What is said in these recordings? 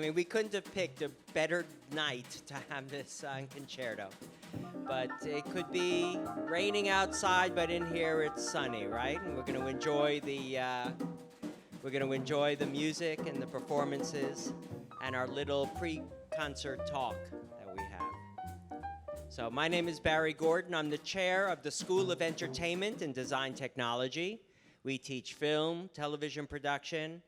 mean, we couldn't have picked a better night to have this concerto. But it could be raining outside, but in here it's sunny, right? And we're going to enjoy the music and the performances and our little pre-concert talk that we have. So my name is Barry Gordon. I'm the chair of the School of Entertainment and Design Technology. We teach film, television production,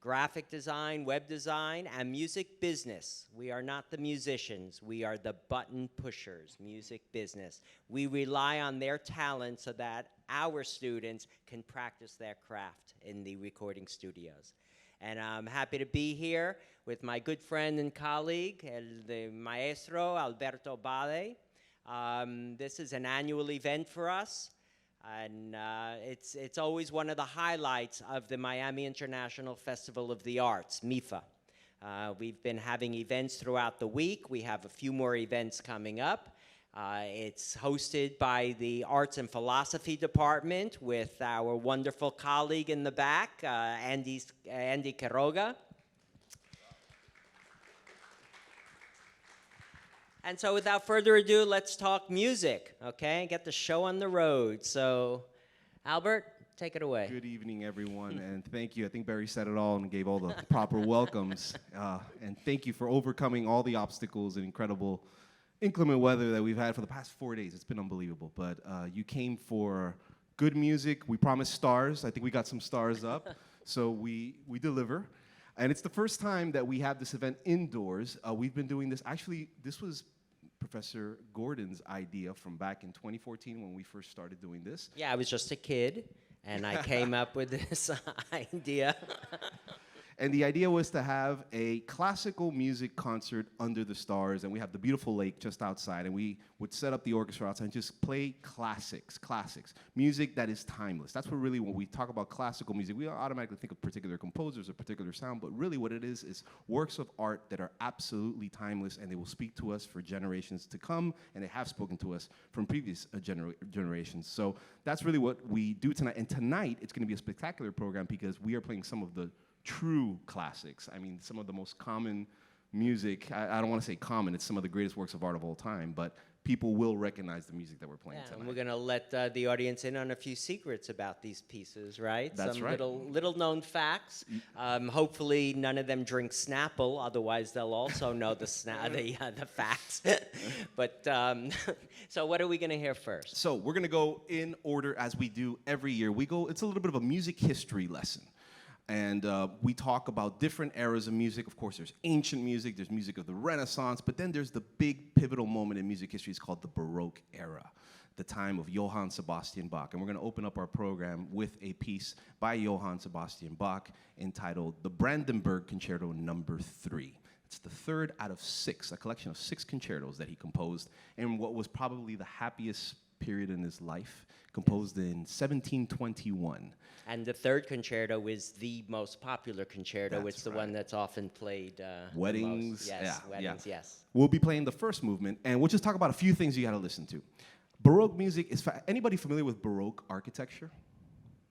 graphic design, web design, and music business. We are not the musicians. We are the button pushers, music business. We rely on their talent so that our students can practice their craft in the recording studios. And I'm happy to be here with my good friend and colleague, the maestro Alberto Bale. This is an annual event for us. And it's always one of the highlights of the Miami International Festival of the Arts, MIFA. We've been having events throughout the week. We have a few more events coming up. It's hosted by the Arts and Philosophy Department with our wonderful colleague in the back, Andy Quiroga. And so without further ado, let's talk music, okay? Get the show on the road. So, Albert, take it away. Good evening, everyone, and thank you. I think Barry said it all and gave all the proper welcomes. And thank you for overcoming all the obstacles and incredible inclement weather that we've had for the past 4 days. It's been unbelievable. But you came for good music. We promised stars. I think we got some stars up. So we deliver. And it's the first time that we have this event indoors. We've been doing this. Actually, this was Professor Gordon's idea from back in 2014 when we first started doing this. Yeah, I was just a kid, and I came up with this idea. And the idea was to have a classical music concert under the stars, and we have the beautiful lake just outside, and we would set up the orchestra outside and just play classics, music that is timeless. That's what really, when we talk about classical music, we automatically think of particular composers or particular sound, but really what it is works of art that are absolutely timeless, and they will speak to us for generations to come, and they have spoken to us from previous generations. So that's really what we do tonight, and tonight it's gonna be a spectacular program because we are playing some of the true classics. I mean, some of the most common music. I don't want to say common, it's some of the greatest works of art of all time, but people will recognize the music that we're playing tonight. And we're going to let the audience in on a few secrets about these pieces, right? That's some right. little known facts. Hopefully none of them drink Snapple, otherwise they'll also know the facts. But so what are we going to hear first? So we're going to go in order as we do every year. It's a little bit of a music history lesson. And we talk about different eras of music. Of course, there's ancient music, there's music of the Renaissance, but then there's the big pivotal moment in music history. It's called the Baroque era, the time of Johann Sebastian Bach. And we're going to open up our program with a piece by Johann Sebastian Bach entitled The Brandenburg Concerto No. 3. It's the third out of 6, a collection of 6 concertos that he composed in what was probably the happiest period in his life, composed in 1721. And the third concerto is the most popular concerto. That's it's the right. one that's often played Weddings, the most. Yes, weddings, yes. We'll be playing the first movement, and we'll just talk about a few things you got to listen to. Baroque music is, anybody familiar with Baroque architecture?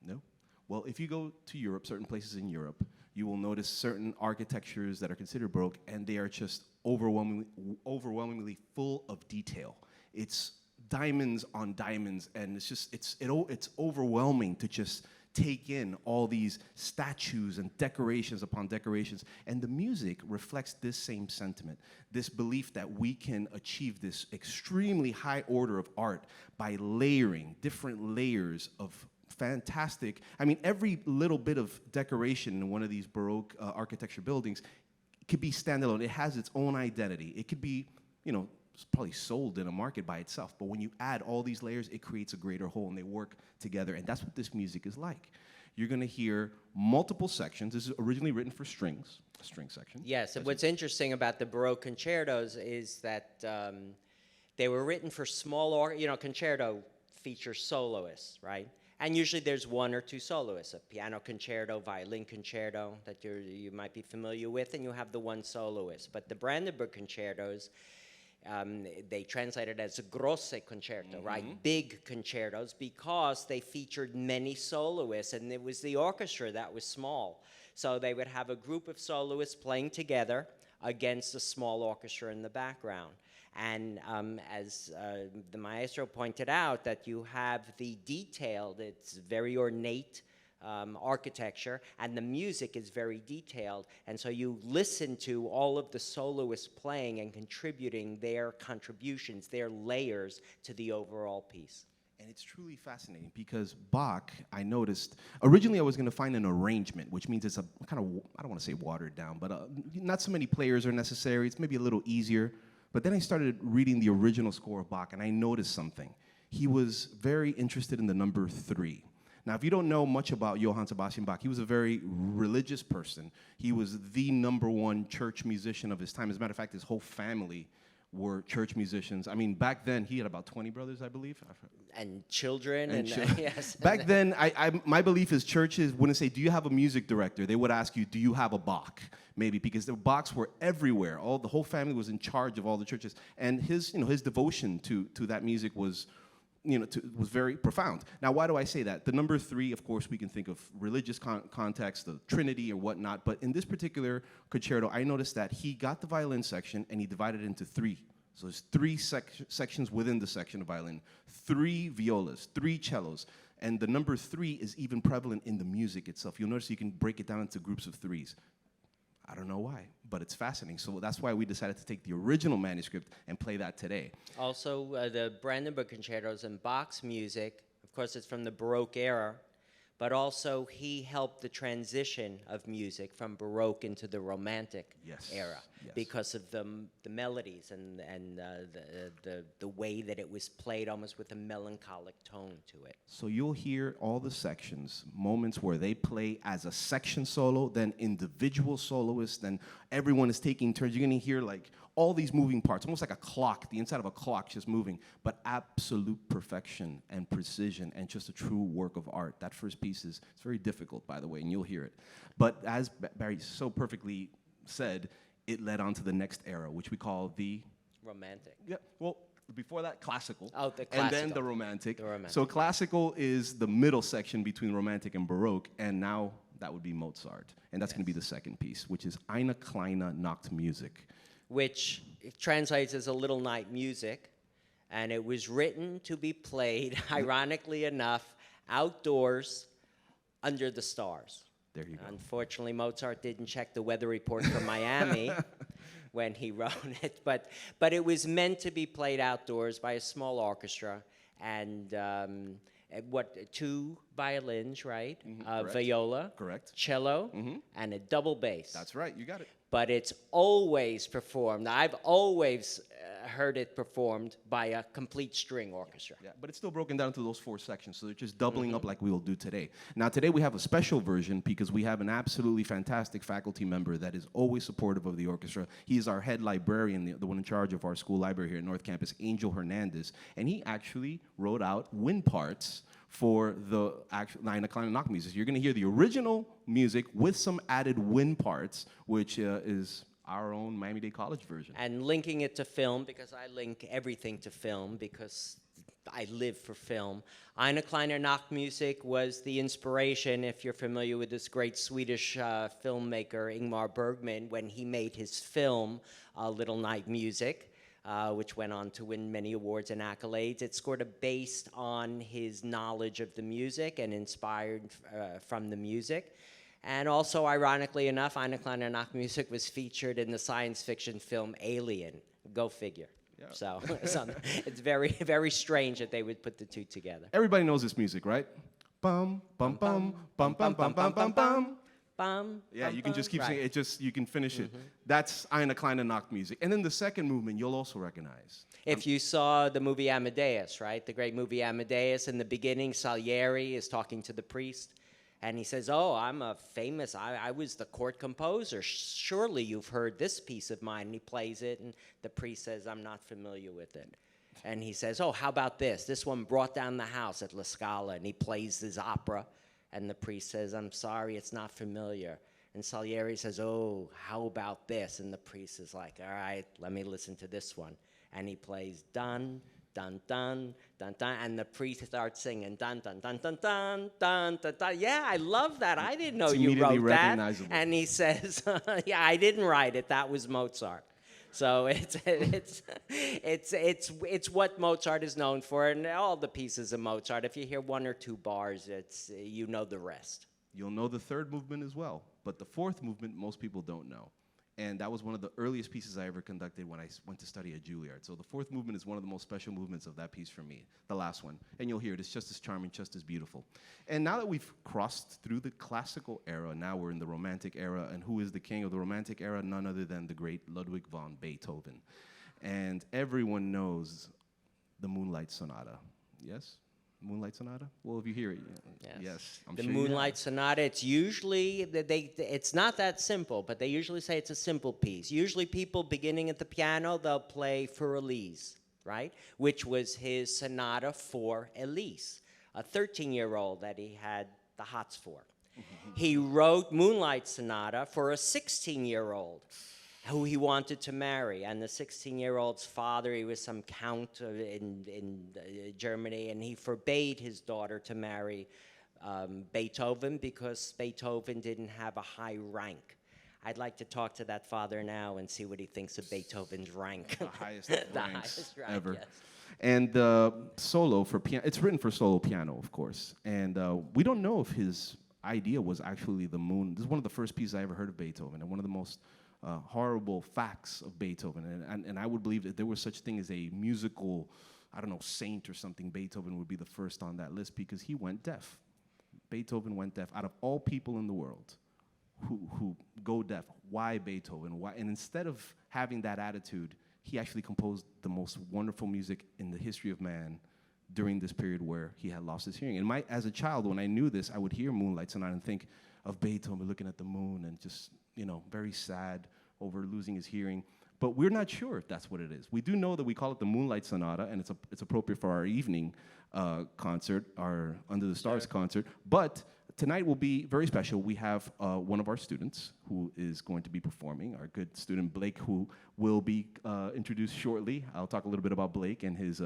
No? Well, if you go to Europe, certain places in Europe, you will notice certain architectures that are considered Baroque, and they are just overwhelmingly full of detail. It's diamonds on diamonds, and it's overwhelming to just take in all these statues and decorations upon decorations. And the music reflects this same sentiment, this belief that we can achieve this extremely high order of art by layering different layers of fantastic, I mean, every little bit of decoration in one of these Baroque architecture buildings could be standalone. It has its own identity. It could be, it's probably sold in a market by itself, but when you add all these layers, it creates a greater whole, and they work together, and that's what this music is like. You're gonna hear multiple sections. This is originally written for strings, a string section. Yes, and what's interesting about the Baroque concertos is that they were written for small, concerto features soloists, right? And usually there's one or two soloists, a piano concerto, violin concerto that you might be familiar with, and you have the one soloist. But the Brandenburg concertos, they translate it as a grosse concerto, right? Big concertos, because they featured many soloists, and it was the orchestra that was small. So they would have a group of soloists playing together against a small orchestra in the background. And as the maestro pointed out, that you have the detailed, it's very ornate architecture, and the music is very detailed. And so you listen to all of the soloists playing and contributing their contributions, their layers to the overall piece. And it's truly fascinating because Bach, I noticed, originally I was going to find an arrangement, which means it's a kind of, I don't want to say watered down, but not so many players are necessary. It's maybe a little easier. But then I started reading the original score of Bach, and I noticed something. He was very interested in the number 3. Now, if you don't know much about Johann Sebastian Bach, he was a very religious person. He was the #1 church musician of his time. As a matter of fact, his whole family were church musicians. I mean, back then, he had about 20 brothers, I believe. And children, and yes. Back then, my belief is churches wouldn't say, do you have a music director? They would ask you, do you have a Bach? Maybe, because the Bachs were everywhere. The whole family was in charge of all the churches. And his devotion to that music was, was very profound. Now, why do I say that? The number 3, of course, we can think of religious context, the Trinity or whatnot, but in this particular concerto, I noticed that he got the violin section and he divided it into 3. So there's 3 sections within the section of violin, 3 violas, 3 cellos, and the number 3 is even prevalent in the music itself. You'll notice you can break it down into groups of 3s. I don't know why, but it's fascinating. So that's why we decided to take the original manuscript and play that today. Also, the Brandenburg concertos and Bach's music, of course, it's from the Baroque era, but also he helped the transition of music from Baroque into the Romantic era because of the melodies and the way that it was played, almost with a melancholic tone to it. So you'll hear all the sections, moments where they play as a section solo, then individual soloists, then everyone is taking turns. You're going to hear like all these moving parts, almost like a clock, the inside of a clock just moving, but absolute perfection and precision and just a true work of art. That first piece is it's very difficult, by the way, and you'll hear it. But as Barry so perfectly said, it led on to the next era, which we call the Romantic. Yeah, well, before that, classical. Oh, the And then classical. the romantic. The romantic. So classical is the middle section between romantic and Baroque, and now that would be Mozart. And that's going to be the second piece, which is Eine kleine Nachtmusik. Which translates as a little night music, and it was written to be played, ironically enough, outdoors under the stars. There you go. Unfortunately, Mozart didn't check the weather report for Miami when he wrote it, but it was meant to be played outdoors by a small orchestra, and 2 violins, right? Correct. Viola, Correct. cello, and a double bass. That's right, you got it. But it's always performed. I've always heard it performed by a complete string orchestra. Yeah, but it's still broken down into those 4 sections, so they're just doubling up like we will do today. Now, today we have a special version because we have an absolutely fantastic faculty member that is always supportive of the orchestra. He is our head librarian, the one in charge of our school library here at North Campus, Angel Hernandez, and he actually wrote out wind parts for the actual Eine kleine Nachtmusik. You're going to hear the original music with some added wind parts, which is our own Miami-Dade College version. And linking it to film, because I link everything to film, because I live for film. Eine kleine Nachtmusik was the inspiration, if you're familiar with this great Swedish filmmaker, Ingmar Bergman, when he made his film, Little Night Music, which went on to win many awards and accolades. It's sort of based on his knowledge of the music and inspired from the music. And also, ironically enough, Eine kleine Nachtmusik was featured in the science fiction film Alien. Go figure. Yeah. So it's very, very strange that they would put the 2 together. Everybody knows this music, right? Bum, bum, bum, bum, bum, bum, bum, bum, bum. Bum, Yeah, you can just keep right. singing it. You can finish it. That's Eine kleine Nachtmusik. And then the second movement, you'll also recognize. If you saw the movie Amadeus, right? The great movie Amadeus, in the beginning, Salieri is talking to the priest, and he says, oh, I'm a famous, I was the court composer. Surely you've heard this piece of mine. And he plays it, and the priest says, I'm not familiar with it. And he says, oh, how about this? This one brought down the house at La Scala, and he plays his opera. And the priest says, I'm sorry, it's not familiar. And Salieri says, oh, how about this? And the priest is like, all right, let me listen to this one. And he plays Dun, dun dun dun dun, and the priest starts singing dun dun dun dun dun dun dun dun. Yeah, I love that. I didn't know It's you immediately wrote that. recognizable. And he says, "Yeah, I didn't write it. That was Mozart." So it's what Mozart is known for, and all the pieces of Mozart. If you hear one or two bars, it's you know the rest. You'll know the third movement as well, but the fourth movement most people don't know. And that was one of the earliest pieces I ever conducted when I went to study at Juilliard. So the fourth movement is one of the most special movements of that piece for me, the last one. And you'll hear it, it's just as charming, just as beautiful. And now that we've crossed through the classical era, now we're in the Romantic era, and who is the king of the Romantic era? None other than the great Ludwig van Beethoven. And everyone knows the Moonlight Sonata, yes? Moonlight Sonata? Well, if you hear it, yes, I'm the sure Moonlight Sonata. It's usually it's not that simple, but they usually say it's a simple piece. Usually, people beginning at the piano, they'll play for Elise, right? Which was his sonata for Elise, a 13-year-old that he had the hots for. He wrote Moonlight Sonata for a 16-year-old. Who he wanted to marry, and the 16-year-old's father, he was some count in Germany, and he forbade his daughter to marry Beethoven because Beethoven didn't have a high rank. I'd like to talk to that father now and see what he thinks of Beethoven's rank. The highest ranks rank, ever. yes. And the solo for piano, it's written for solo piano, of course. And we don't know if his idea was actually the moon. This is one of the first pieces I ever heard of Beethoven, and one of the most horrible facts of Beethoven. And I would believe that there was such thing as a musical, I don't know, saint or something. Beethoven would be the first on that list because he went deaf. Beethoven went deaf. Out of all people in the world who go deaf, why Beethoven? Why? And instead of having that attitude, he actually composed the most wonderful music in the history of man during this period where he had lost his hearing. And as a child, when I knew this, I would hear Moonlight Sonata and think of Beethoven looking at the moon and just, very sad over losing his hearing. But we're not sure if that's what it is. We do know that we call it the Moonlight Sonata, and it's appropriate for our evening concert, our Under the Stars concert. But tonight will be very special. We have one of our students who is going to be performing, our good student Blake, who will be introduced shortly. I'll talk a little bit about Blake and his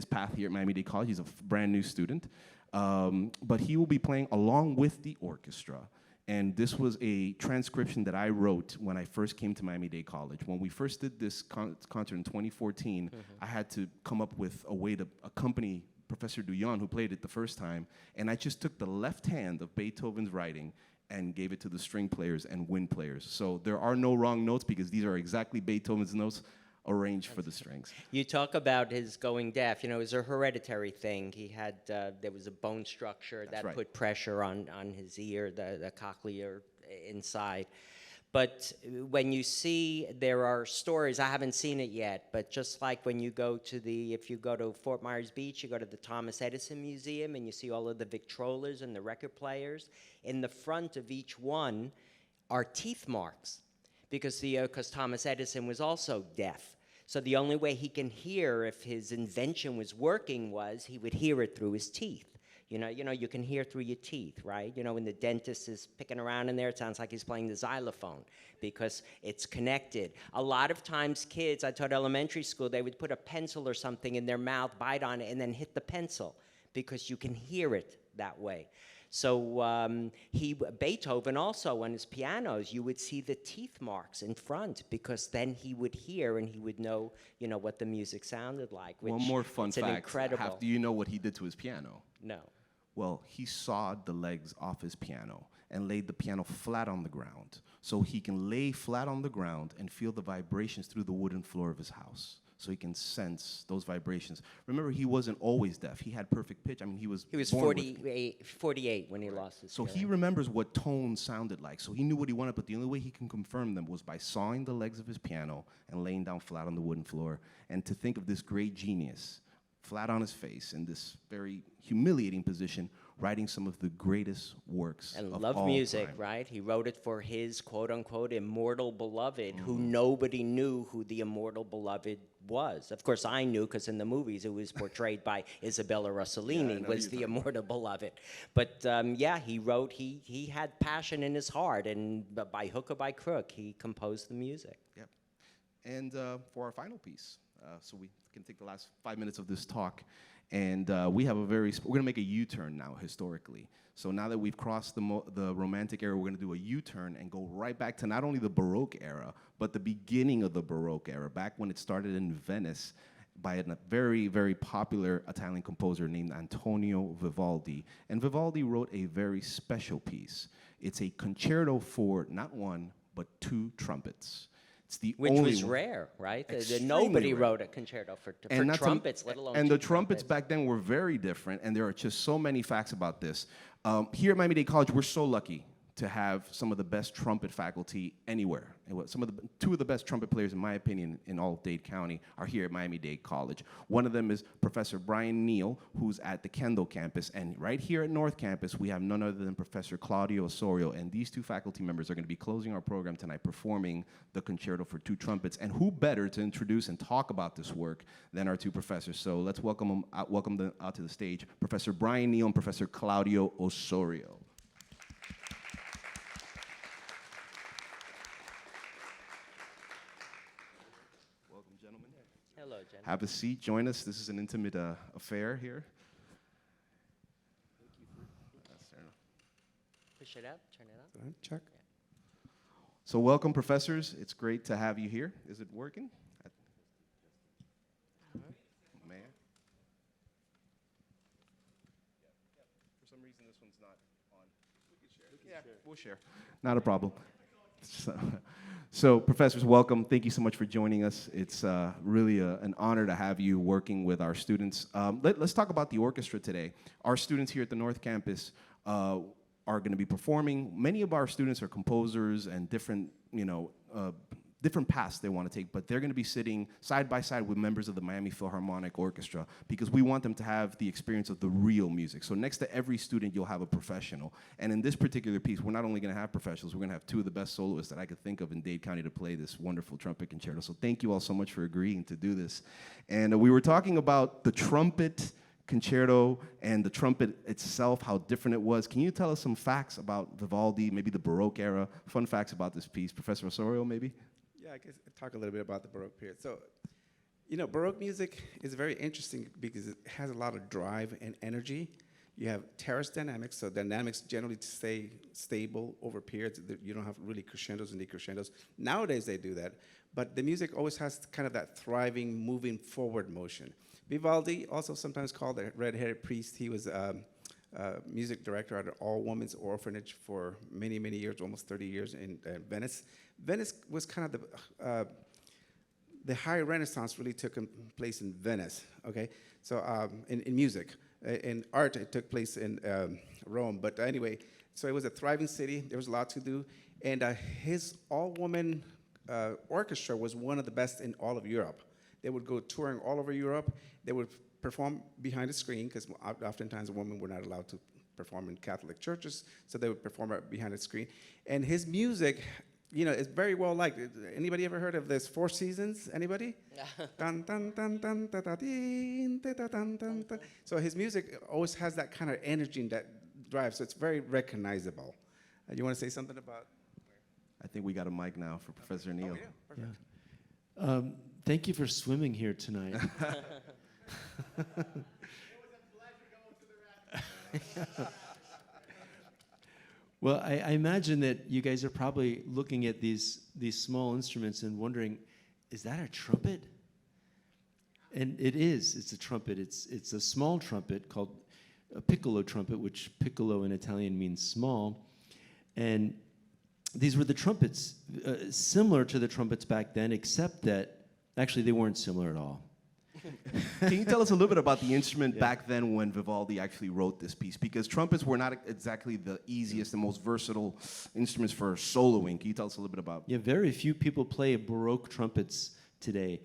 path here at Miami-Dade College. He's a brand new student. But he will be playing along with the orchestra. And this was a transcription that I wrote when I first came to Miami-Dade College. When we first did this concert in 2014, I had to come up with a way to accompany Professor Duyan, who played it the first time. And I just took the left hand of Beethoven's writing and gave it to the string players and wind players. So there are no wrong notes because these are exactly Beethoven's notes arranged for the strings. You talk about his going deaf. It was a hereditary thing. He had, there was a bone structure that put pressure on his ear, the cochlear inside. But when you see, there are stories, I haven't seen it yet, but just like when you go to if you go to Fort Myers Beach, you go to the Thomas Edison Museum and you see all of the Victrolas and the record players. In the front of each one are teeth marks because Thomas Edison was also deaf. So the only way he can hear if his invention was working was he would hear it through his teeth. You can hear through your teeth, right? When the dentist is picking around in there, it sounds like he's playing the xylophone because it's connected. A lot of times kids, I taught elementary school, they would put a pencil or something in their mouth, bite on it, and then hit the pencil because you can hear it that way. So Beethoven also, on his pianos, you would see the teeth marks in front because then he would hear and he would know, what the music sounded like. Which One more fun fact. Incredible. Do you know what he did to his piano? No. Well, he sawed the legs off his piano and laid the piano flat on the ground so he can lay flat on the ground and feel the vibrations through the wooden floor of his house. So he can sense those vibrations. Remember, he wasn't always deaf. He had perfect pitch. I mean, he was 48 when he lost his So hearing. he remembers what tones sounded like. So he knew what he wanted, but the only way he can confirm them was by sawing the legs of his piano and laying down flat on the wooden floor. And to think of this great genius flat on his face in this very humiliating position, writing some of the greatest works and of love all music, time. right? He wrote it for his quote-unquote immortal beloved, who nobody knew who the immortal beloved was. Of course, I knew because in the movies it was portrayed by Isabella Rossellini was the immortal beloved. But he wrote. He had passion in his heart, and by hook or by crook, he composed the music. Yep. And for our final piece, so we can take the last 5 minutes of this talk. And we have we're going to make a U-turn now, historically. So now that we've crossed the Romantic era, we're going to do a U-turn and go right back to not only the Baroque era, but the beginning of the Baroque era, back when it started in Venice by a very, very popular Italian composer named Antonio Vivaldi. And Vivaldi wrote a very special piece. It's a concerto for not one, but two trumpets. It's the Which only was one. rare, right? Extremely Nobody rare. wrote a concerto for not to- trumpets, let alone And two the trumpets back then were very different, and there are just so many facts about this. Here at Miami-Dade College, we're so lucky to have some of the best trumpet faculty anywhere. And two of the best trumpet players, in my opinion, in all of Dade County are here at Miami-Dade College. One of them is Professor Brian Neal, who's at the Kendall campus. And right here at North Campus, we have none other than Professor Claudio Osorio. And these two faculty members are going to be closing our program tonight, performing the Concerto for Two Trumpets. And who better to introduce and talk about this work than our two professors? So let's welcome them out to the stage, Professor Brian Neal and Professor Claudio Osorio. Hello, Jen. Have a seat, join us. This is an intimate affair here. Push it up, turn it up. Check. So welcome, professors. It's great to have you here. Is it working? Man. For some reason, this one's not on. We can share. Yeah, we'll share. Not a problem. So, professors, welcome. Thank you so much for joining us. It's really an honor to have you working with our students. Let's talk about the orchestra today. Our students here at the North Campus are going to be performing. Many of our students are composers and different, different paths they want to take, but they're going to be sitting side by side with members of the Miami Philharmonic Orchestra because we want them to have the experience of the real music. So next to every student, you'll have a professional. And in this particular piece, we're not only going to have professionals, we're going to have two of the best soloists that I could think of in Dade County to play this wonderful trumpet concerto. So thank you all so much for agreeing to do this. And we were talking about the trumpet concerto and the trumpet itself, how different it was. Can you tell us some facts about Vivaldi, maybe the Baroque era, fun facts about this piece? Professor Osorio, maybe? Yeah, I guess I'll talk a little bit about the Baroque period. So, Baroque music is very interesting because it has a lot of drive and energy. You have terrace dynamics, so dynamics generally stay stable over periods. You don't have really crescendos and decrescendos. Nowadays they do that, but the music always has kind of that thriving, moving forward motion. Vivaldi, also sometimes called the red-headed priest, he was music director at an all-women's orphanage for many, many years, almost 30 years in Venice. Venice was kind of the high Renaissance really took place in Venice, okay? So in music. In art, it took place in Rome. But anyway, so it was a thriving city. There was a lot to do. And his all-woman orchestra was one of the best in all of Europe. They would go touring all over Europe. They would perform behind a screen, because oftentimes women were not allowed to perform in Catholic churches, so they would perform behind a screen. And his music, is very well liked. Anybody ever heard of this Four Seasons? Anybody? Dun, dun, dun, dun, da, da, dee, da, da, dun, dun, dun. So his music always has that kind of energy and that drive, so it's very recognizable. You want to say something about? I think we got a mic now for Professor Neal. Oh, yeah, perfect. Yeah. Thank you for swimming here tonight. Well, I imagine that you guys are probably looking at these small instruments and wondering, is that a trumpet? And it is. It's a trumpet. It's a small trumpet called a piccolo trumpet, which piccolo in Italian means small. And these were the trumpets, similar to the trumpets back then, except that actually they weren't similar at all. Can you tell us a little bit about the instrument back then when Vivaldi actually wrote this piece? Because trumpets were not exactly the easiest and most versatile instruments for soloing. Can you tell us a little bit about? Yeah, very few people play Baroque trumpets today.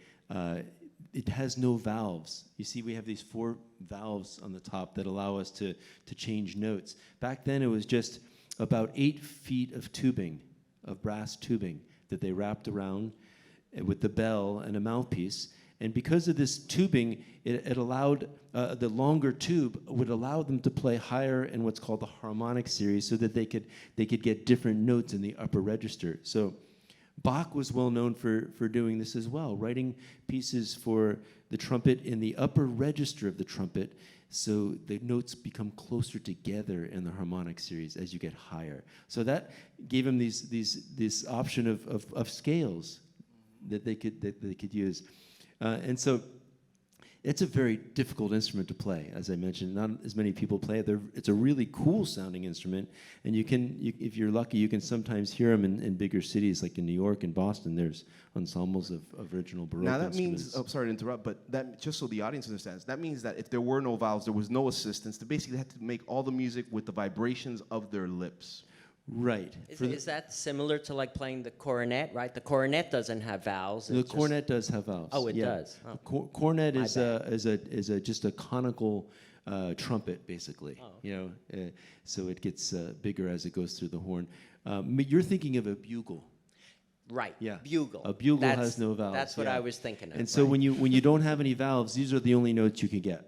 It has no valves. You see, we have these 4 valves on the top that allow us to change notes. Back then, it was just about 8 feet of tubing, of brass tubing, that they wrapped around with the bell and a mouthpiece. And because of this tubing, it allowed, the longer tube would allow them to play higher in what's called the harmonic series so that they could get different notes in the upper register. So Bach was well known for doing this as well, writing pieces for the trumpet in the upper register of the trumpet, so the notes become closer together in the harmonic series as you get higher. So that gave him this option of scales that they could use, and so. It's a very difficult instrument to play, as I mentioned. Not as many people play it. It's a really cool sounding instrument, and if you're lucky, you can sometimes hear them in bigger cities like in New York and Boston. There's ensembles of original Baroque Now that instruments. means, sorry to interrupt, but that just so the audience understands, that means that if there were no valves, there was no assistance. They basically had to make all the music with the vibrations of their lips. Right. Is that similar to like playing the cornet, right? The cornet doesn't have vowels. The cornet does have valves. Oh, it yeah. does. Oh. Cornet My is just a conical trumpet, basically. Oh. You know, so it gets bigger as it goes through the horn. You're thinking of a bugle. Right. Yeah. Bugle. A bugle has no valves. That's what yeah. I was thinking of. And so when you don't have any valves, these are the only notes you can get.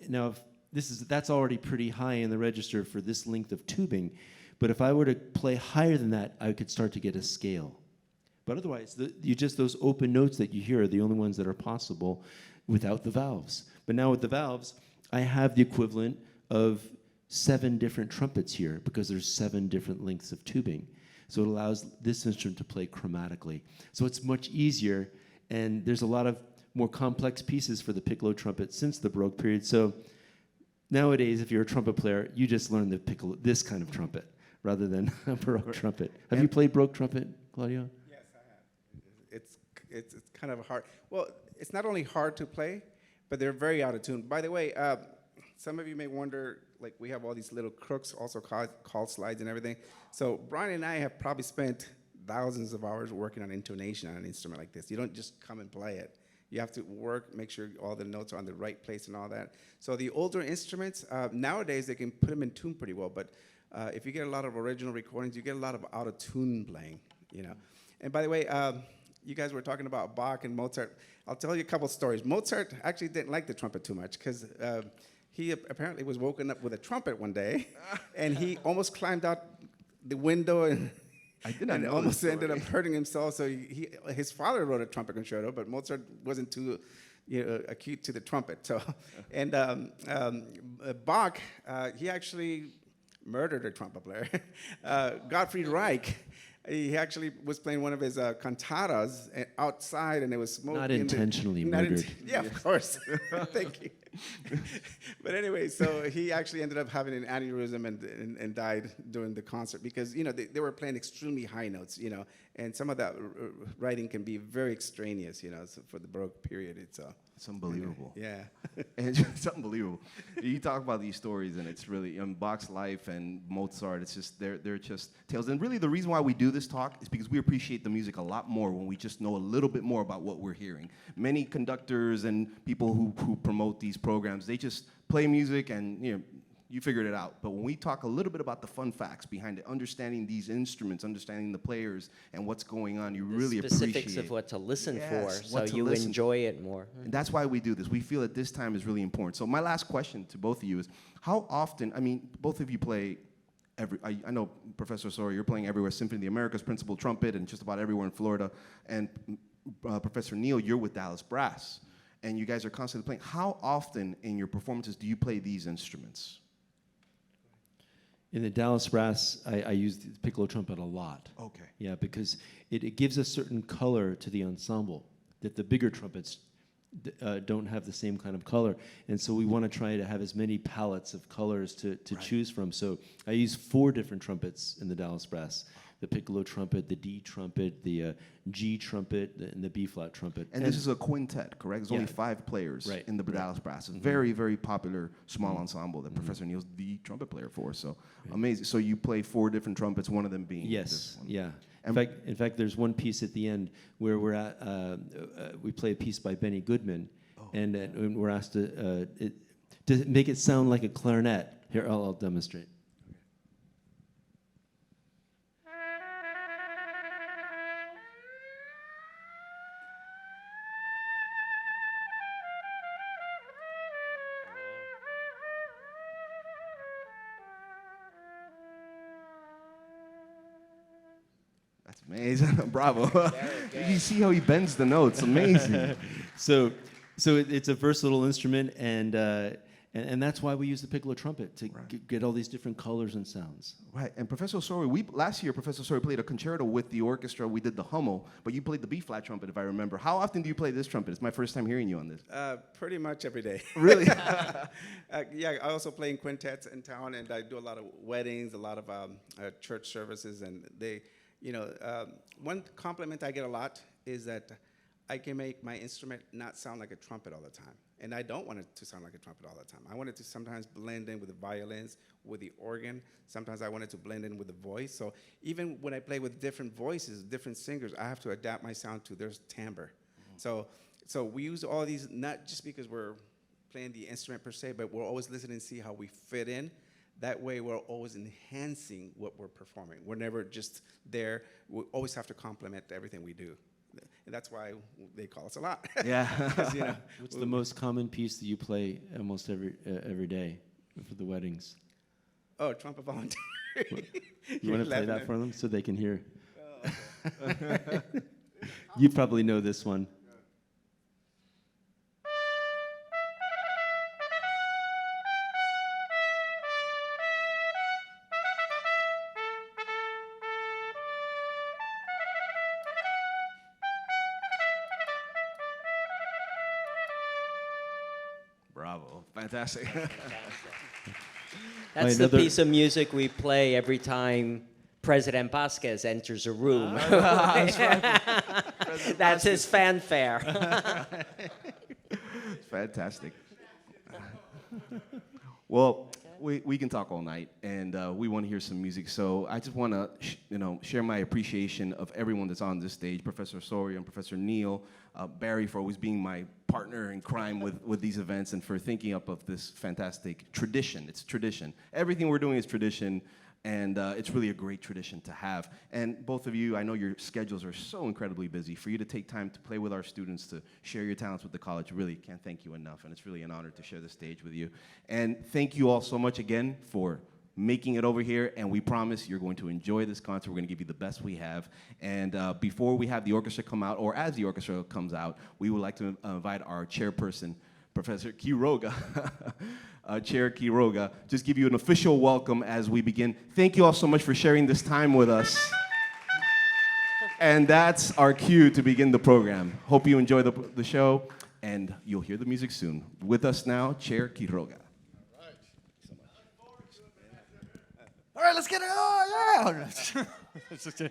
Now, that's already pretty high in the register for this length of tubing, but if I were to play higher than that, I could start to get a scale. But otherwise, those open notes that you hear are the only ones that are possible without the valves. But now with the valves, I have the equivalent of 7 different trumpets here because there's 7 different lengths of tubing. So it allows this instrument to play chromatically. So it's much easier, and there's a lot of more complex pieces for the piccolo trumpet since the Baroque period. So nowadays, if you're a trumpet player, you just learn this kind of trumpet rather than a Baroque trumpet. Have you played Baroque trumpet, Claudio? Yes, I have. It's kind of hard. Well, it's not only hard to play, but they're very out of tune. By the way, some of you may wonder, like we have all these little crooks, also called slides and everything. So Brian and I have probably spent thousands of hours working on intonation on an instrument like this. You don't just come and play it. You have to work, make sure all the notes are on the right place and all that. So the older instruments, nowadays they can put them in tune pretty well, but if you get a lot of original recordings, you get a lot of out-of-tune playing, you know. And by the way, you guys were talking about Bach and Mozart. I'll tell you a couple stories. Mozart actually didn't like the trumpet too much because he apparently was woken up with a trumpet one day, and he almost climbed out the window and I did not and know almost this ended story. up hurting himself. So his father wrote a trumpet concerto, but Mozart wasn't too acute to the trumpet. So, and Bach, he actually murdered a trumpet player. Gottfried Reich, he actually was playing one of his cantatas outside, and it was smoke. Not intentionally murdered. Yeah, of course. Thank you. But anyway, so he actually ended up having an aneurysm and died during the concert because, you know, they were playing extremely high notes, you know, and some of that writing can be very extraneous, you know, so for the Baroque period. It's unbelievable. Yeah. It's unbelievable. You talk about these stories, and it's really Bach's life and Mozart. It's just they're just tales. And really, the reason why we do this talk is because we appreciate the music a lot more when we just know a little bit more about what we're hearing. Many conductors and people who promote these programs, they just play music and you figured it out. But when we talk a little bit about the fun facts behind it, understanding these instruments, understanding the players and what's going on, you really appreciate specifics of what to listen Yes, for, so what to you listen enjoy it more. And that's why we do this. We feel that this time is really important. So my last question to both of you is, how often, I mean, both of you play I know, Professor Sawyer, you're playing everywhere, Symphony of the Americas, principal trumpet, and just about everywhere in Florida. And Professor Neil, you're with Dallas Brass. And you guys are constantly playing. How often in your performances do you play these instruments? In the Dallas Brass, I use the piccolo trumpet a lot. Okay. Yeah, because it gives a certain color to the ensemble that the bigger trumpets don't have the same kind of color. And so we want to try to have as many palettes of colors to choose from. So I use 4 different trumpets in the Dallas Brass. The piccolo trumpet, the D trumpet, the G trumpet, and the B flat trumpet. And this is a quintet, correct? There's only Yeah. 5 players Right. in the Dallas Brass. It's a very, very popular small ensemble that Professor Neil's the trumpet player for. So amazing. So you play 4 different trumpets, one of them being Yes, this one. yeah. And In fact, there's one piece at the end where we're at. We play a piece by Benny Goodman, and we're asked to make it sound like a clarinet. Here, I'll demonstrate. Amazing. Bravo. You see how he bends the notes. Amazing. So it's a versatile instrument, and that's why we use the piccolo trumpet to get all these different colors and sounds. Right. And Professor Osorio, last year, Professor Osorio played a concerto with the orchestra. We did the Hummel, but you played the B-flat trumpet, if I remember. How often do you play this trumpet? It's my first time hearing you on this. Pretty much every day. Really? Yeah, I also play in quintets in town, and I do a lot of weddings, a lot of church services, and one compliment I get a lot is that I can make my instrument not sound like a trumpet all the time. And I don't want it to sound like a trumpet all the time. I want it to sometimes blend in with the violins, with the organ. Sometimes I want it to blend in with the voice. So even when I play with different voices, different singers, I have to adapt my sound to their timbre. So we use all these, not just because we're playing the instrument per se, but we're always listening and see how we fit in. That way, we're always enhancing what we're performing. We're never just there. We always have to complement everything we do. And that's why they call us a lot. Yeah. What's the most common piece that you play almost every day for the weddings? Oh, trumpet volunteer. You want to play that for them so they can hear? Oh, okay. You probably know this one. Bravo. Fantastic. That's the piece of music we play every time President Vasquez enters a room. That's his fanfare. Fantastic. Well, we can talk all night, and we want to hear some music. So I just want to, share my appreciation of everyone that's on this stage: Professor Osorio and Professor Neal, Barry for always being my partner in crime with these events, and for thinking up of this fantastic tradition. It's tradition. Everything we're doing is tradition. And it's really a great tradition to have. And both of you, I know your schedules are so incredibly busy. For you to take time to play with our students, to share your talents with the college, really can't thank you enough. And it's really an honor to share the stage with you. And thank you all so much again for making it over here. And we promise you're going to enjoy this concert. We're going to give you the best we have. And before we have the orchestra come out, or as the orchestra comes out, we would like to invite our chairperson, Professor Quiroga, Chair Quiroga, just give you an official welcome as we begin. Thank you all so much for sharing this time with us. And that's our cue to begin the program. Hope you enjoy the show, and you'll hear the music soon. With us now, Chair Quiroga. All right, let's get it. Oh, yeah.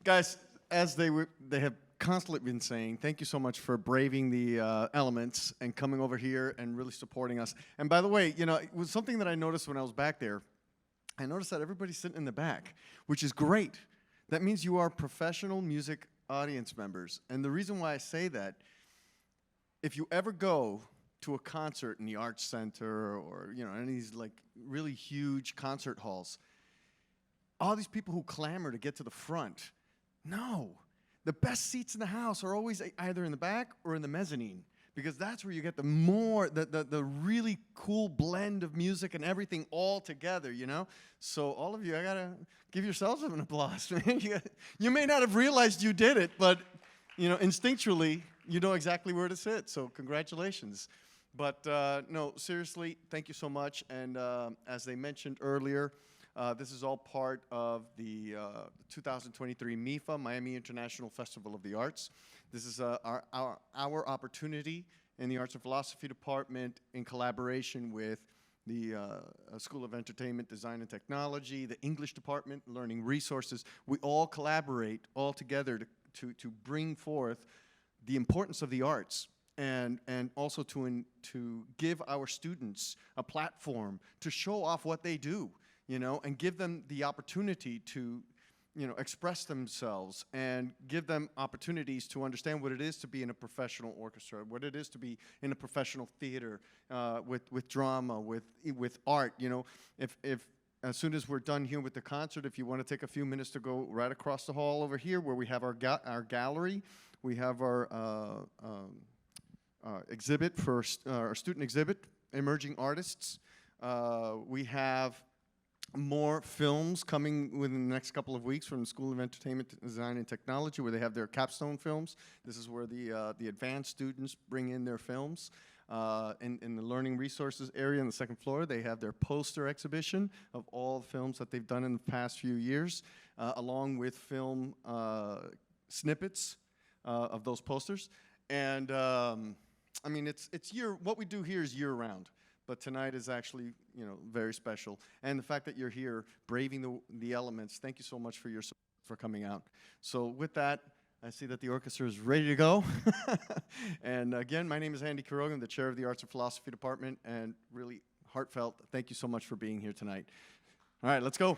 Guys, as they have constantly been saying, thank you so much for braving the elements and coming over here and really supporting us. And by the way, it was something that I noticed when I was back there. I noticed that everybody's sitting in the back, which is great. That means you are professional music audience members. And the reason why I say that, if you ever go to a concert in the Arts Center or any of these like really huge concert halls, all these people who clamor to get to the front, no. The best seats in the house are always either in the back or in the mezzanine, because that's where you get the really cool blend of music and everything all together, So all of you, I gotta give yourselves an applause, man. You may not have realized you did it, but instinctually, you know exactly where to sit. So congratulations. But no, seriously, thank you so much. And as they mentioned earlier, this is all part of the 2023 MIFA, Miami International Festival of the Arts. This is our opportunity in the Arts and Philosophy Department, in collaboration with the School of Entertainment, Design and Technology, the English Department, Learning Resources. We all collaborate all together to bring forth the importance of the arts, and also to give our students a platform to show off what they do. And give them the opportunity to, express themselves, and give them opportunities to understand what it is to be in a professional orchestra, what it is to be in a professional theater, with drama, with art. If as soon as we're done here with the concert, if you want to take a few minutes to go right across the hall over here, where we have our gallery, we have our exhibit for our student exhibit, emerging artists. We have more films coming within the next couple of weeks from the School of Entertainment Design and Technology, where they have their capstone films. This is where the advanced students bring in their films. In the learning resources area on the second floor, they have their poster exhibition of all the films that they've done in the past few years, along with film snippets of those posters. And I mean, what we do here is year round. But tonight is actually, very special. And the fact that you're here, braving the elements, thank you so much for coming out. So with that, I see that the orchestra is ready to go. And again, my name is Andy Quiroga. I'm the chair of the Arts and Philosophy Department, and really heartfelt, thank you so much for being here tonight. All right, let's go.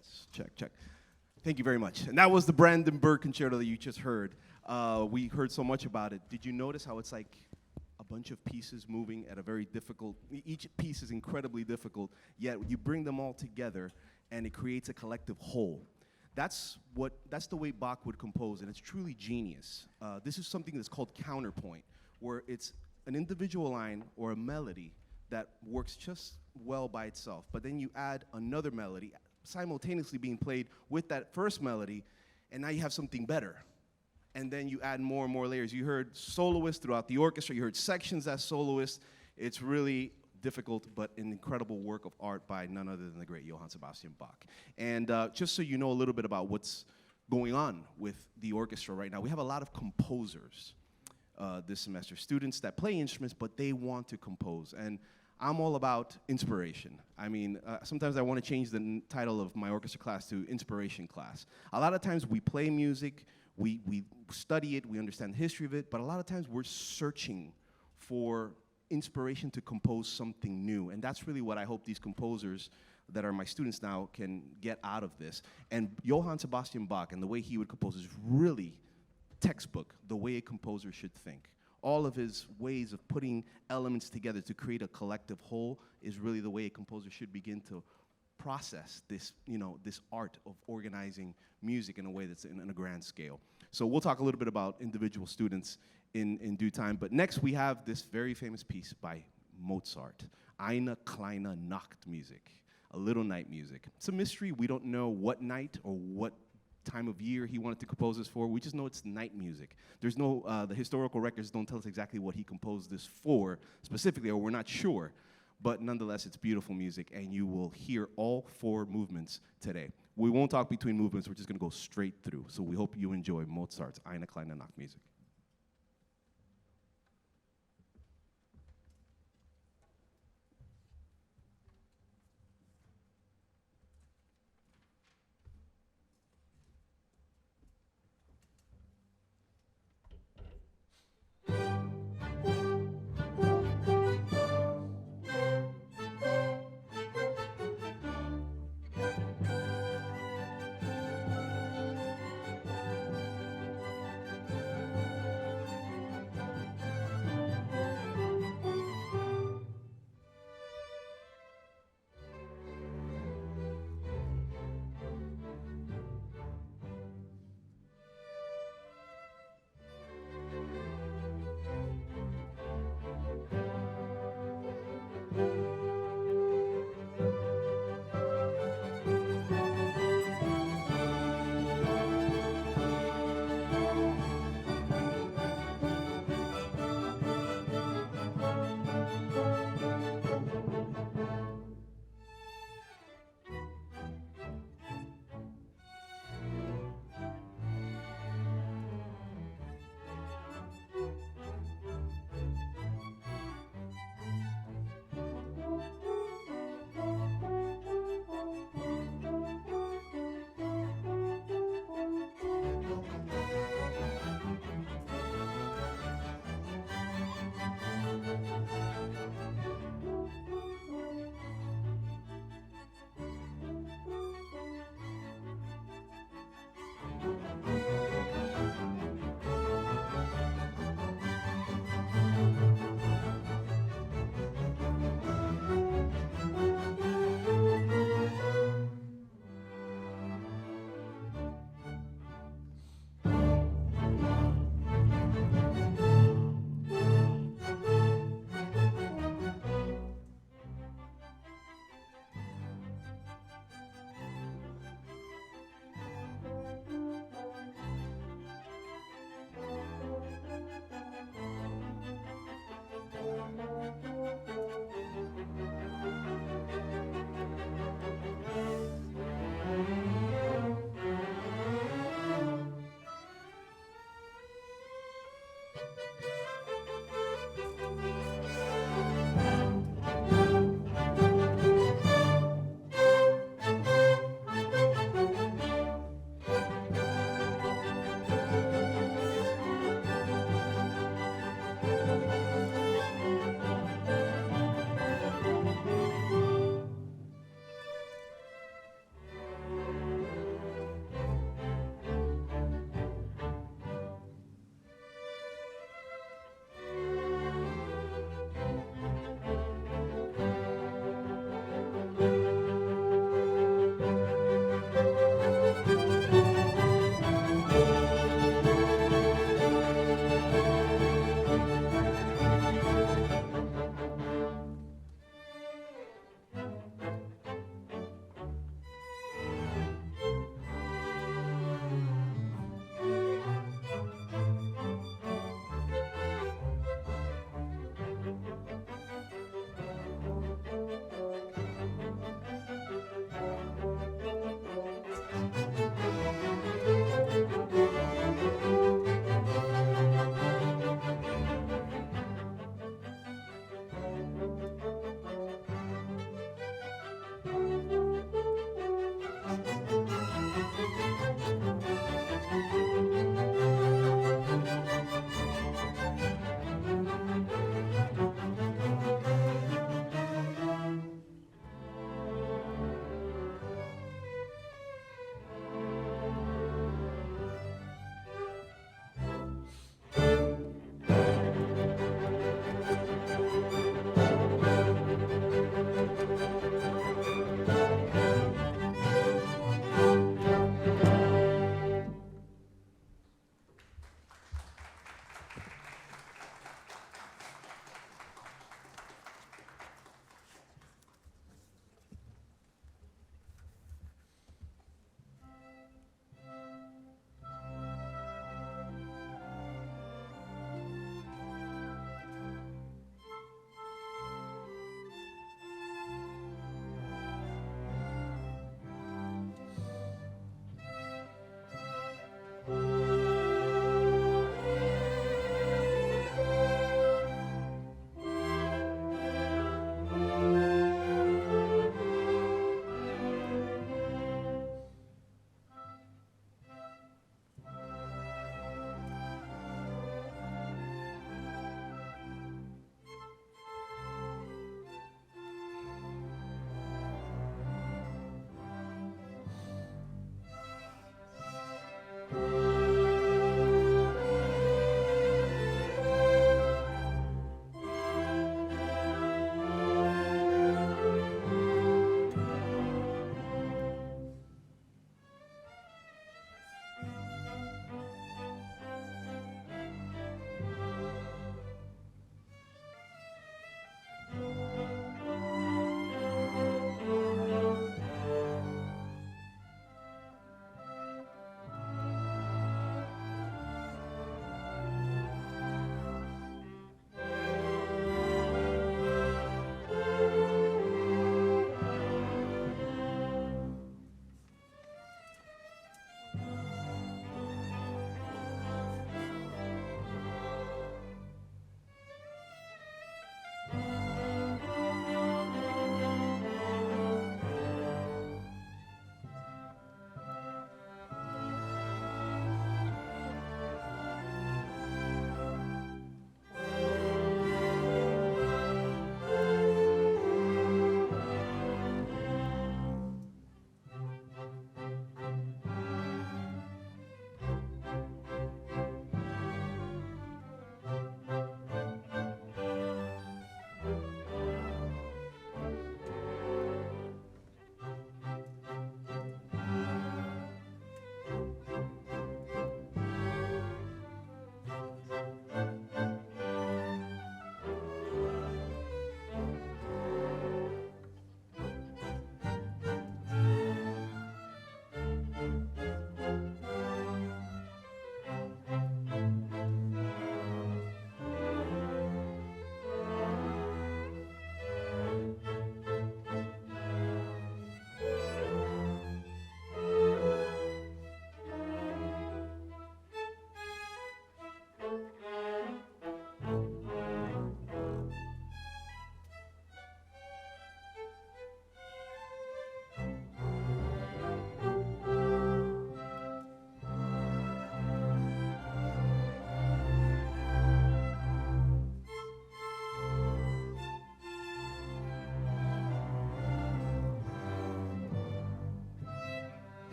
Yes, check, check. Thank you very much. And that was the Brandenburg Concerto that you just heard. We heard so much about it. Did you notice how it's like a bunch of pieces moving at a very difficult, each piece is incredibly difficult, yet you bring them all together and it creates a collective whole. That's the way Bach would compose, and it's truly genius. This is something that's called counterpoint, where it's an individual line or a melody that works just well by itself, but then you add another melody simultaneously being played with that first melody, and now you have something better. And then you add more and more layers. You heard soloists throughout the orchestra, you heard sections as soloists. It's really difficult, but an incredible work of art by none other than the great Johann Sebastian Bach. And just so you know a little bit about what's going on with the orchestra right now, we have a lot of composers this semester, students that play instruments, but they want to compose. And I'm all about inspiration. I mean, sometimes I want to change the title of my orchestra class to inspiration class. A lot of times we play music, we study it, we understand the history of it, but a lot of times we're searching for inspiration to compose something new. And that's really what I hope these composers that are my students now can get out of this. And Johann Sebastian Bach and the way he would compose is really textbook, the way a composer should think. All of his ways of putting elements together to create a collective whole is really the way a composer should begin to process this, this art of organizing music in a way that's in a grand scale. So we'll talk a little bit about individual students in due time. But next we have this very famous piece by Mozart, Eine kleine Nachtmusik, a little night music. It's a mystery. We don't know what night or what time of year he wanted to compose this for. We just know it's night music. There's no, the historical records don't tell us exactly what he composed this for specifically, or we're not sure. But nonetheless, it's beautiful music, and you will hear all 4 movements today. We won't talk between movements. We're just going to go straight through. So we hope you enjoy Mozart's Eine kleine Nachtmusik.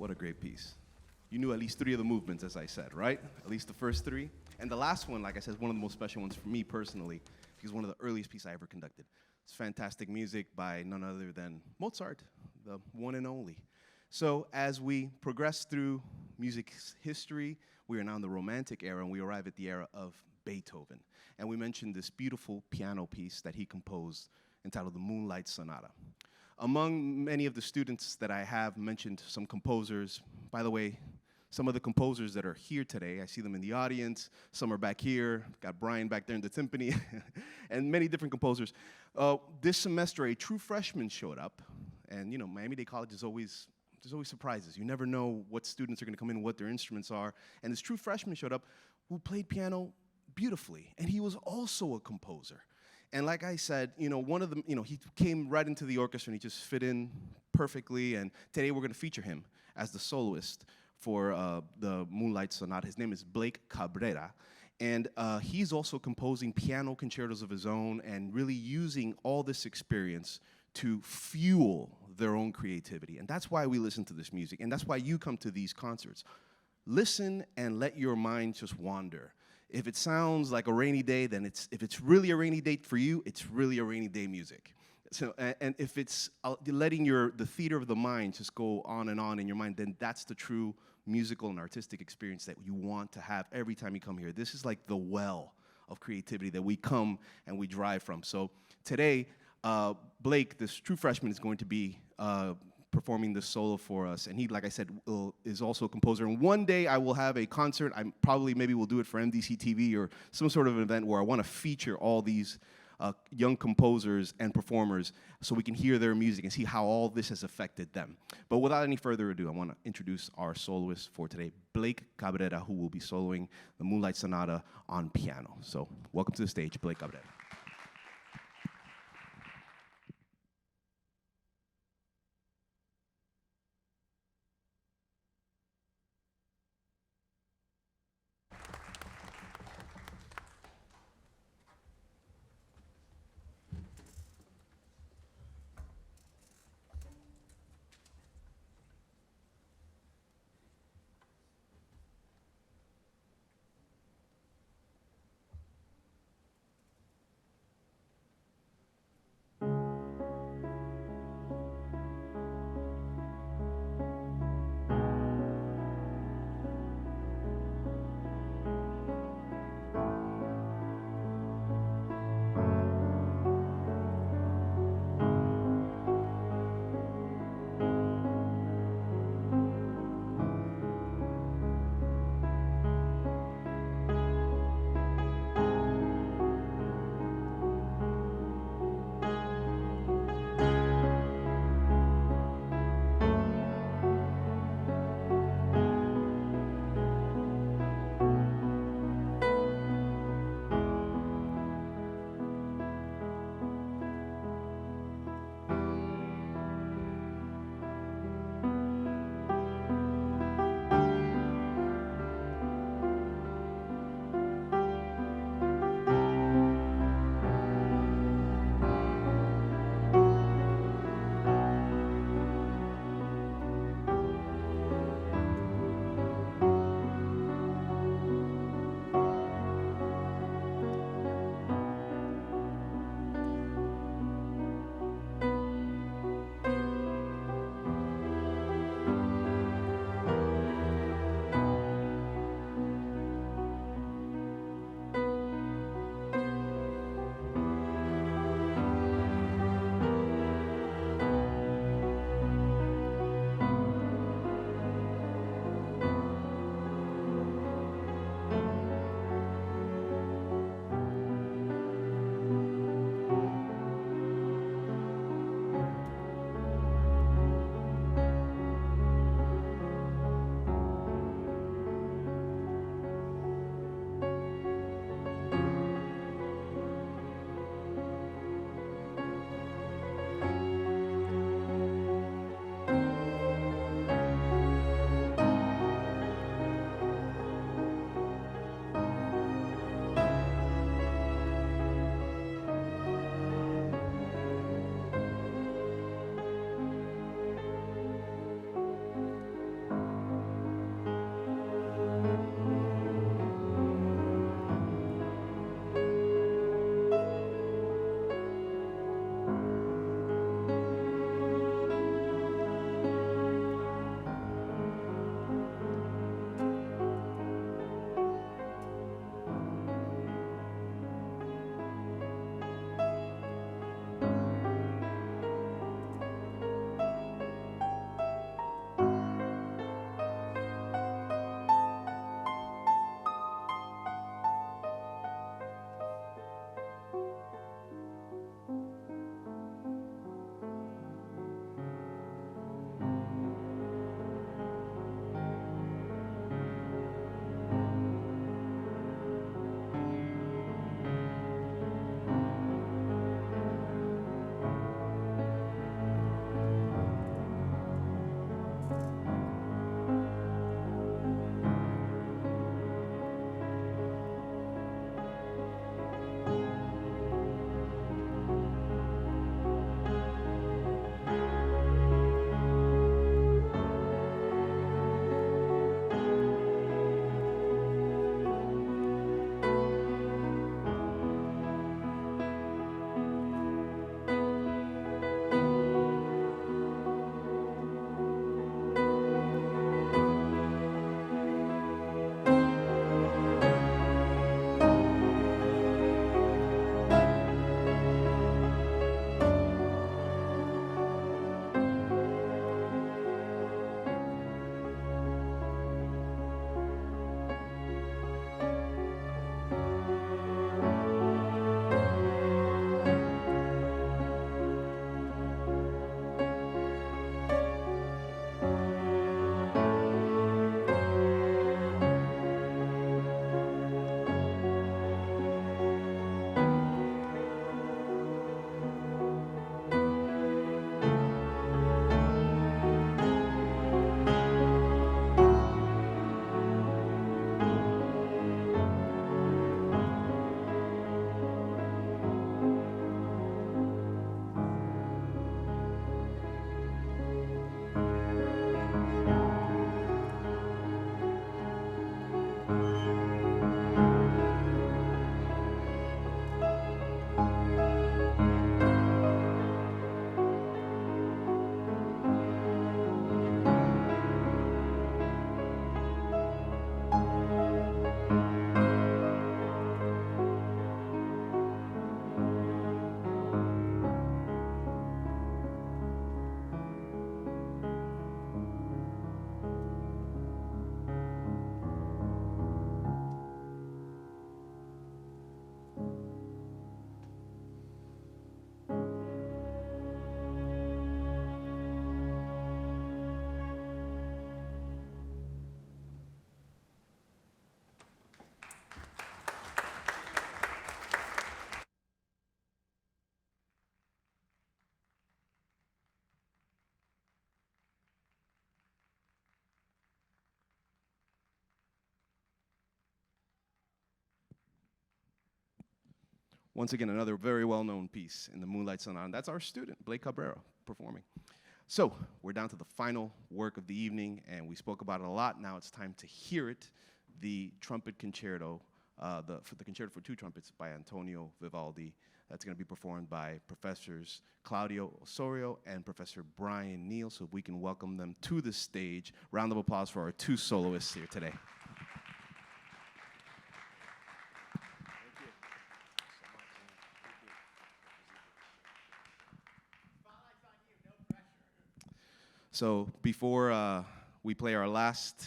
What a great piece. You knew at least 3 of the movements, as I said, right? At least the first 3. And the last one, like I said, is one of the most special ones for me personally, because one of the earliest pieces I ever conducted. It's fantastic music by none other than Mozart, the one and only. So as we progress through music's history, we are now in the Romantic era, and we arrive at the era of Beethoven. And we mentioned this beautiful piano piece that he composed entitled the Moonlight Sonata. Among many of the students that I have mentioned some composers. By the way, some of the composers that are here today, I see them in the audience, some are back here, got Brian back there in the timpani, and many different composers. This semester, a true freshman showed up, and Miami-Dade College is always, there's always surprises. You never know what students are gonna come in, what their instruments are, and this true freshman showed up who played piano beautifully, and he was also a composer. And like I said, one of them, he came right into the orchestra and he just fit in perfectly, and today we're gonna feature him as the soloist for the Moonlight Sonata. His name is Blake Cabrera, and he's also composing piano concertos of his own and really using all this experience to fuel their own creativity. And that's why we listen to this music, and that's why you come to these concerts. Listen and let your mind just wander. If it sounds like a rainy day, then if it's really a rainy day for you, it's really a rainy day music. So, and if it's letting the theater of the mind just go on and on in your mind, then that's the true musical and artistic experience that you want to have every time you come here. This is like the well of creativity that we come and we drive from. So today, Blake, this true freshman, is going to be performing this solo for us. And he, like I said, is also a composer. And one day I will have a concert. Maybe we'll do it for MDC TV or some sort of an event where I want to feature all these young composers and performers so we can hear their music and see how all this has affected them. But without any further ado, I want to introduce our soloist for today, Blake Cabrera, who will be soloing the Moonlight Sonata on piano. So welcome to the stage, Blake Cabrera. Once again, another very well-known piece in the Moonlight Sonata. And that's our student, Blake Cabrera, performing. So we're down to the final work of the evening, and we spoke about it a lot. Now it's time to hear it, the trumpet concerto, the concerto for two trumpets by Antonio Vivaldi. That's going to be performed by Professors Claudio Osorio and Professor Brian Neal. So if we can welcome them to the stage. Round of applause for our two soloists here today. So before we play our last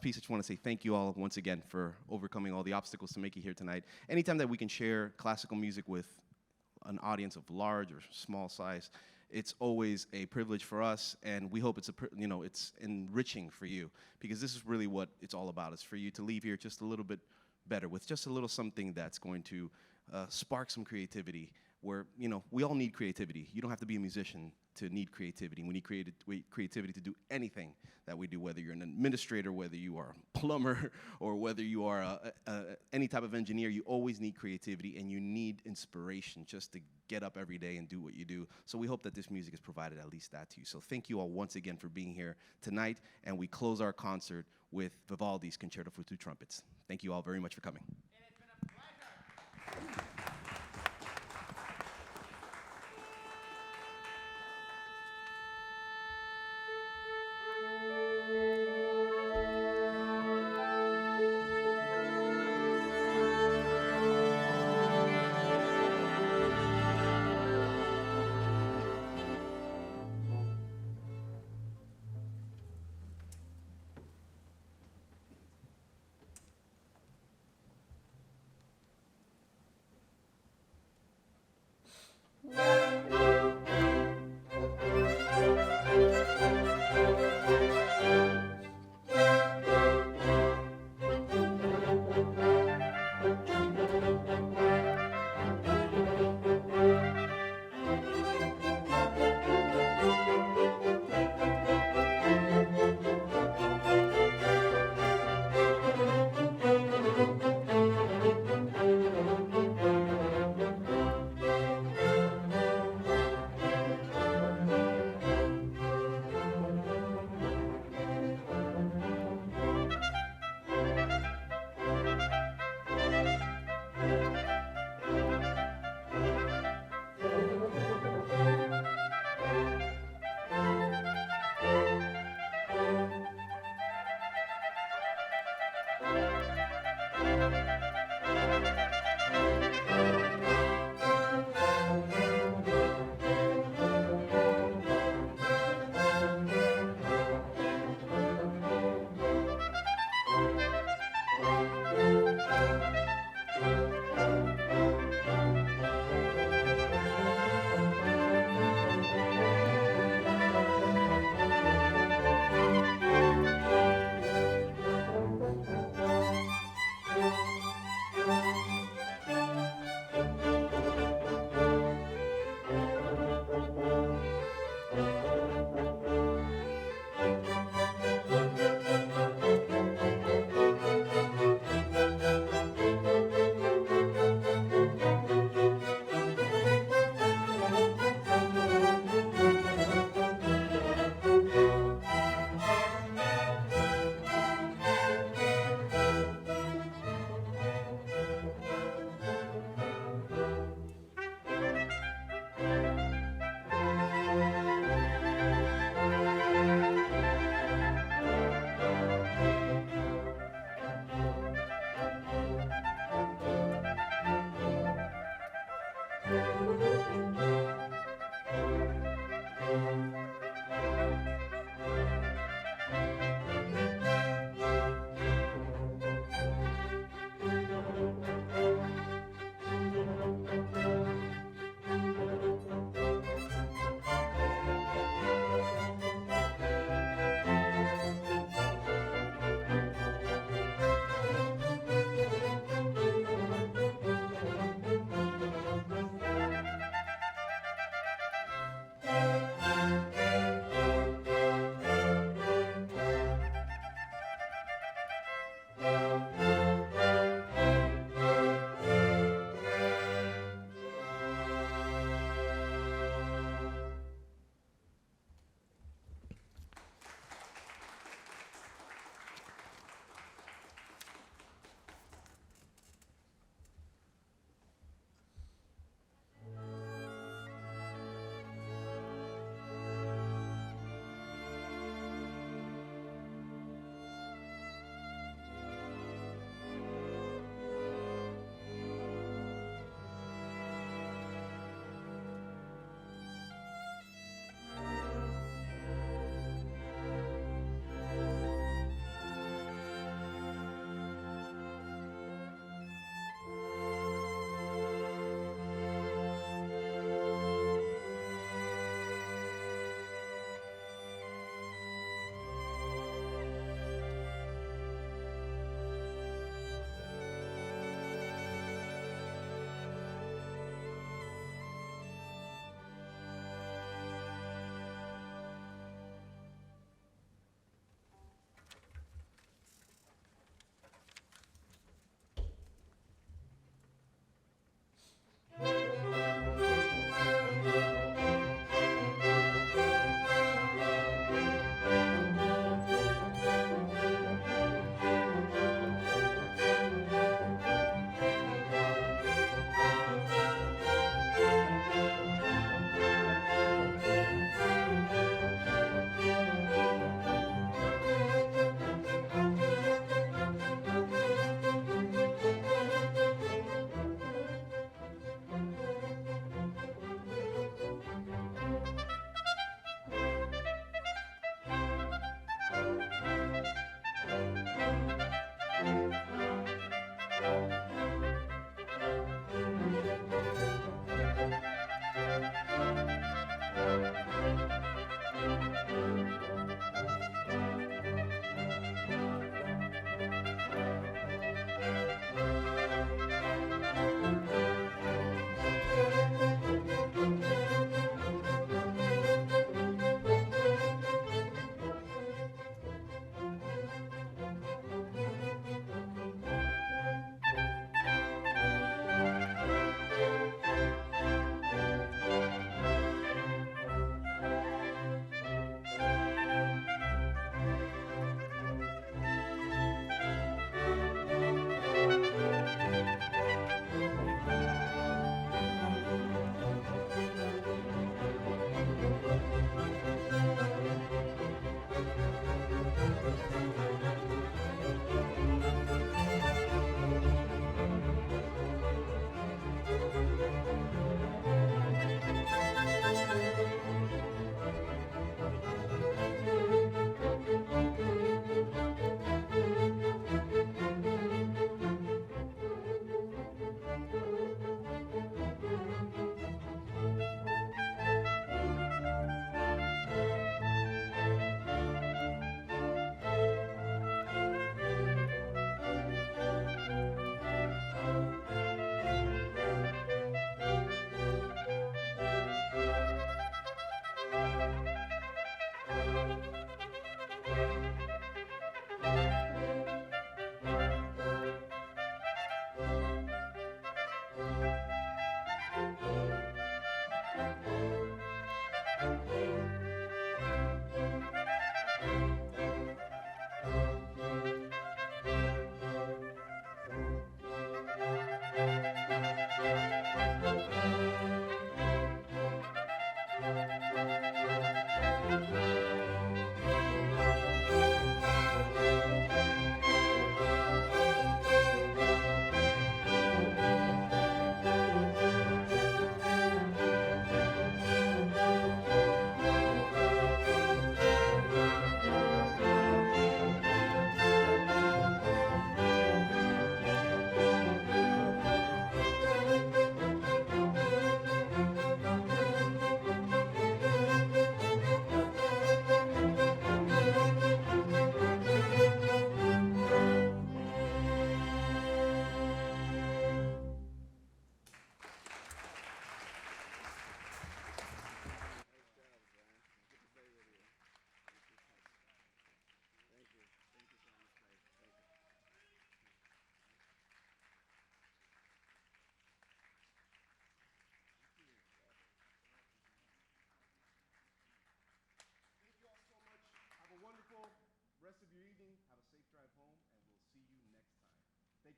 piece, I just want to say thank you all once again for overcoming all the obstacles to make it here tonight. Anytime that we can share classical music with an audience of large or small size, it's always a privilege for us, and we hope it's it's enriching for you, because this is really what it's all about. It's for you to leave here just a little bit better with just a little something that's going to spark some creativity. Where we all need creativity. You don't have to be a musician to need creativity. We need creativity to do anything that we do, whether you're an administrator, whether you are a plumber, or whether you are any type of engineer. You always need creativity, and you need inspiration just to get up every day and do what you do. So we hope that this music has provided at least that to you. So thank you all once again for being here tonight, and we close our concert with Vivaldi's Concerto for Two Trumpets. Thank you all very much for coming.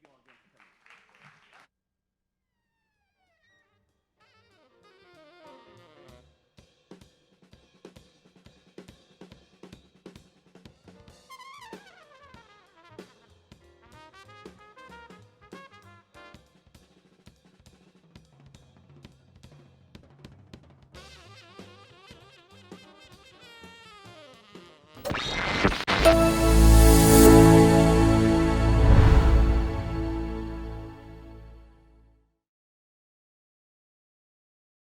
Thank you all again.